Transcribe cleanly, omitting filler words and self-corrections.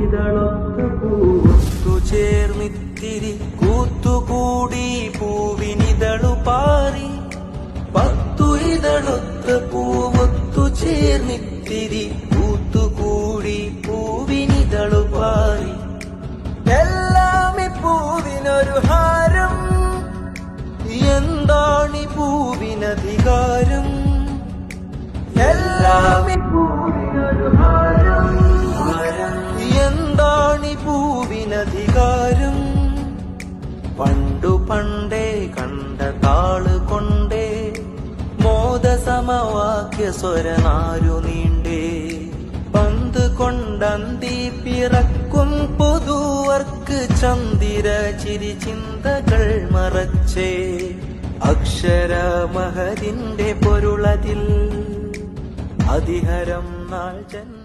ഇതളൊത്തു പൂവൊത്തു ചേർന്നിത്തിരി കൂത്തുകൂടി പൂവിനിതളു പാറി. 10 ഇതളൊത്ത് പൂവൊത്തു ചേർന്നിത്തിരി കൂത്തുകൂടി പൂവിനിതളു പാറി. എല്ലാം ഈ പൂവിനൊരു ഹാരം, എന്താണി പൂവിനധികാരം? എല്ലാം ഈ പൂവിനൊരു ഹാരം, എന്താണി പൂവിനധികാരം? പണ്ടു പണ്ടേ കണ്ട താള് കൊണ്ടേ മോദസമവാക്യ സ്വരനാരു നീണ്ടേ. പന്ത് കൊണ്ടന്തി പിറക്കും പുതുവർക്ക് ചന്ദിര ചിരി ചിന്തകൾ മറച്ചേ. അക്ഷരമഹതിന്റെ പൊരുളതിൽ അതിഹരം നാൾ ജന്മ